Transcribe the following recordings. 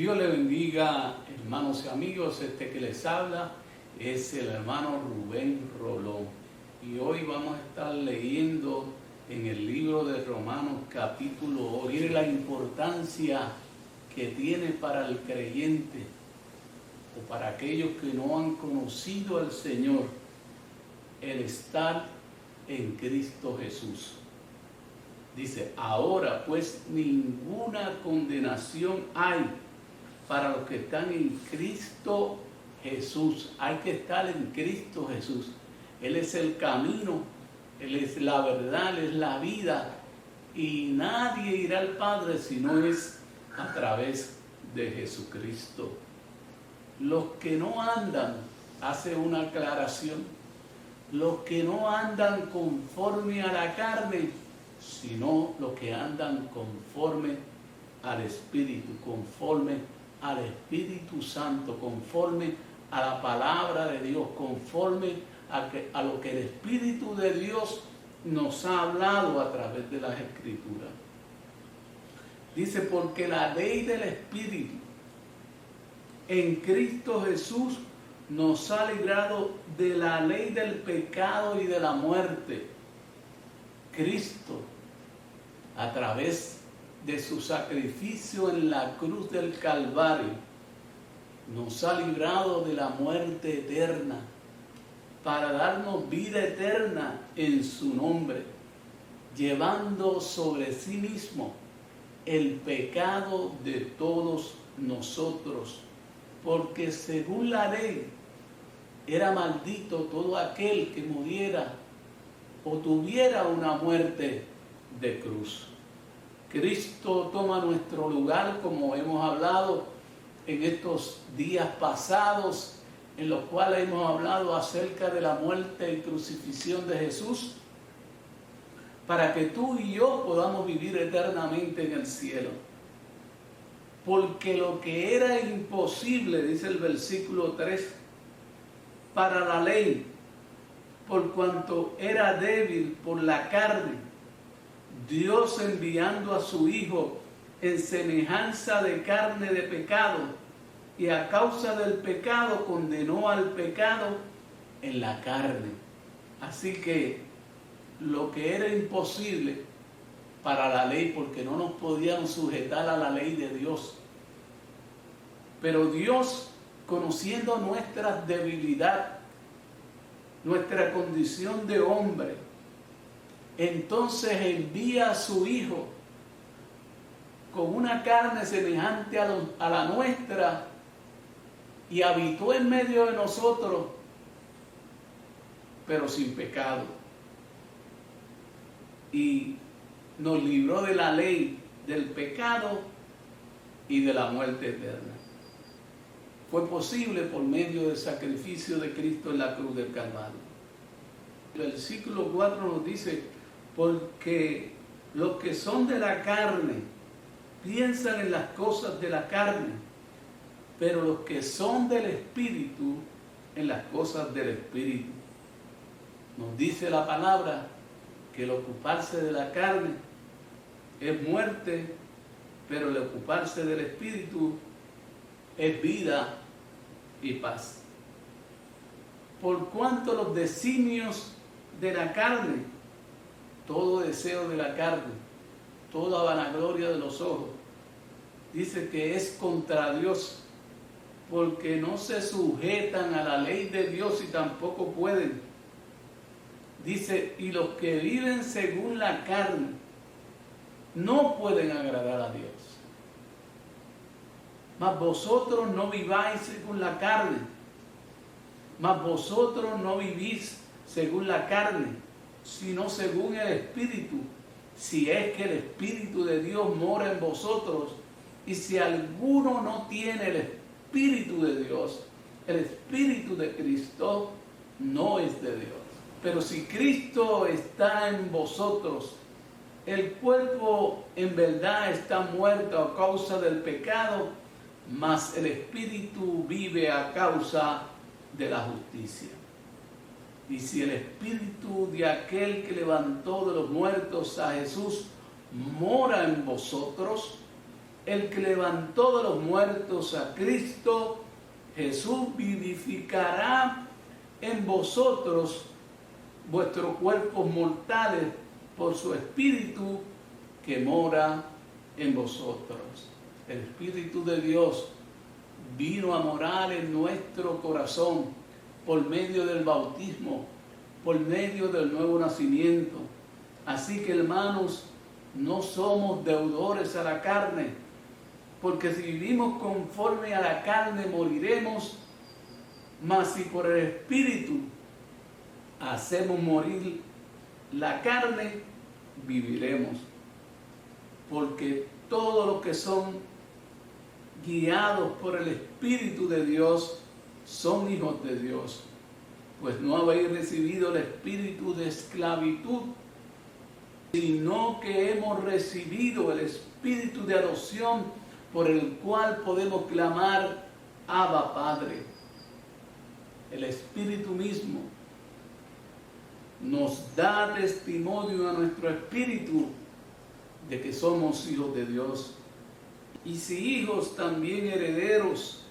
Dios le bendiga, hermanos y amigos. Que les habla es el hermano Rubén Rolón. Y hoy vamos a estar leyendo en el libro de Romanos capítulo 8. Mire la importancia que tiene para el creyente o para aquellos que no han conocido al Señor el estar en Cristo Jesús. Dice, ahora pues ninguna condenación hay para los que están en Cristo Jesús. Hay que estar en Cristo Jesús. Él es el camino, Él es la verdad, Él es la vida. Y nadie irá al Padre si no es a través de Jesucristo. Los que no andan, hace una aclaración, los que no andan conforme a la carne, sino los que andan conforme al Espíritu, conforme al Espíritu Santo, conforme a la palabra de Dios, conforme a lo que el Espíritu de Dios nos ha hablado a través de las Escrituras. Dice, porque la ley del Espíritu en Cristo Jesús nos ha librado de la ley del pecado y de la muerte. Cristo, a través de su sacrificio en la cruz del Calvario, nos ha librado de la muerte eterna para darnos vida eterna en su nombre, llevando sobre sí mismo el pecado de todos nosotros, porque según la ley era maldito todo aquel que muriera o tuviera una muerte de cruz. Cristo toma nuestro lugar, como hemos hablado en estos días pasados, en los cuales hemos hablado acerca de la muerte y crucifixión de Jesús, para que tú y yo podamos vivir eternamente en el cielo. Porque lo que era imposible, dice el versículo 3, para la ley, por cuanto era débil por la carne, Dios enviando a su Hijo en semejanza de carne de pecado, y a causa del pecado condenó al pecado en la carne. Así que lo que era imposible para la ley, porque no nos podían sujetar a la ley de Dios, pero Dios, conociendo nuestra debilidad, nuestra condición de hombre, entonces envía a su Hijo con una carne semejante a la nuestra, y habitó en medio de nosotros, pero sin pecado, y nos libró de la ley del pecado y de la muerte eterna. Fue posible por medio del sacrificio de Cristo en la cruz del Calvario. El versículo 4 nos dice, porque los que son de la carne piensan en las cosas de la carne, pero los que son del Espíritu en las cosas del Espíritu. Nos dice la palabra que el ocuparse de la carne es muerte, pero el ocuparse del Espíritu es vida y paz. Por cuanto los designios de la carne, todo deseo de la carne, toda vanagloria de los ojos, dice que es contra Dios, porque no se sujetan a la ley de Dios y tampoco pueden. Dice, y los que viven según la carne no pueden agradar a Dios. Mas vosotros no viváis según la carne, mas vosotros no vivís según la carne, sino según el Espíritu, si es que el Espíritu de Dios mora en vosotros. Y si alguno no tiene el Espíritu de Dios, el Espíritu de Cristo, no es de Dios. Pero si Cristo está en vosotros, el cuerpo en verdad está muerto a causa del pecado, mas el Espíritu vive a causa de la justicia. Y si el Espíritu de aquel que levantó de los muertos a Jesús mora en vosotros, el que levantó de los muertos a Cristo Jesús, vivificará en vosotros vuestros cuerpos mortales por su Espíritu que mora en vosotros. El Espíritu de Dios vino a morar en nuestro corazón por medio del bautismo, por medio del nuevo nacimiento. Así que, hermanos, no somos deudores a la carne, porque si vivimos conforme a la carne moriremos, mas si por el Espíritu hacemos morir la carne, viviremos. Porque todos los que son guiados por el Espíritu de Dios son hijos de Dios. Pues no habéis recibido el espíritu de esclavitud, sino que hemos recibido el espíritu de adopción, por el cual podemos clamar, Abba, Padre. El Espíritu mismo nos da testimonio a nuestro espíritu de que somos hijos de Dios. Y si hijos, también herederos,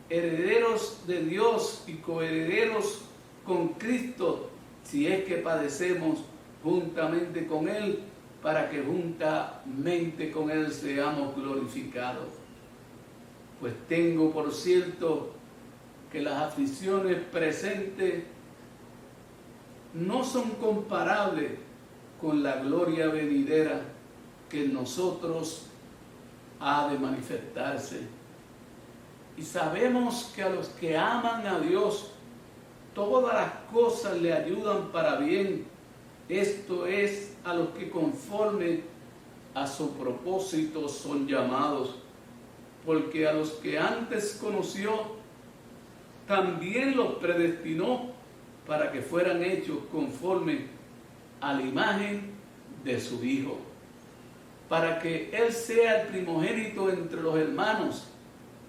herederos de Dios y coherederos con Cristo, si es que padecemos juntamente con Él, para que juntamente con Él seamos glorificados. Pues tengo por cierto que las aflicciones presentes no son comparables con la gloria venidera que en nosotros ha de manifestarse. Y sabemos que a los que aman a Dios, todas las cosas le ayudan para bien. Esto es, a los que conforme a su propósito son llamados. Porque a los que antes conoció, también los predestinó para que fueran hechos conforme a la imagen de su Hijo, para que Él sea el primogénito entre los hermanos.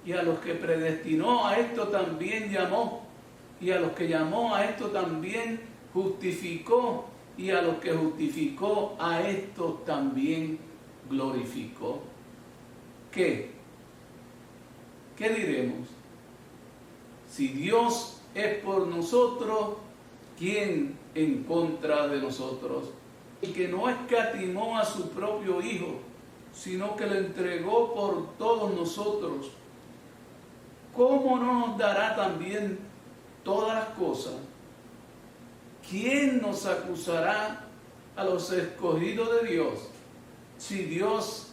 Y a los que predestinó, a esto también llamó. Y a los que llamó, a esto también justificó. Y a los que justificó, a esto también glorificó. ¿Qué? ¿Qué diremos? Si Dios es por nosotros, ¿quién en contra de nosotros? El que no escatimó a su propio Hijo, sino que lo entregó por todos nosotros, ¿cómo no nos dará también todas las cosas? ¿Quién nos acusará a los escogidos de Dios? Si Dios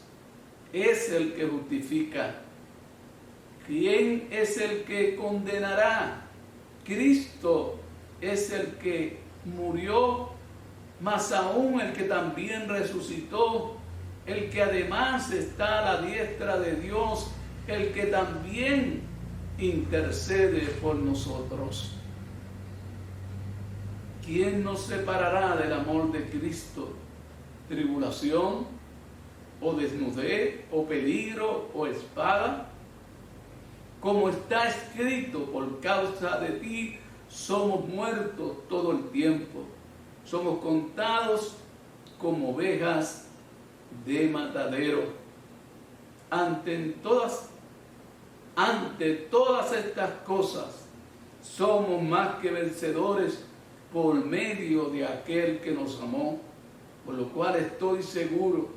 es el que justifica, ¿quién es el que condenará? Cristo es el que murió, más aún el que también resucitó, el que además está a la diestra de Dios, el que también intercede por nosotros. ¿Quién nos separará del amor de Cristo? ¿Tribulación, o desnudez, o peligro, o espada? Como está escrito, por causa de ti somos muertos todo el tiempo. Somos contados como ovejas de matadero. Ante todas estas cosas, somos más que vencedores por medio de aquel que nos amó, por lo cual estoy seguro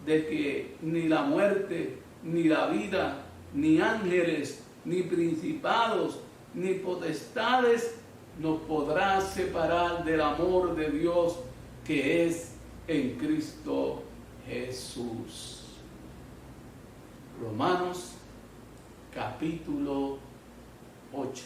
de que ni la muerte, ni la vida, ni ángeles, ni principados, ni potestades nos podrá separar del amor de Dios que es en Cristo Jesús. Romanos capítulo 8.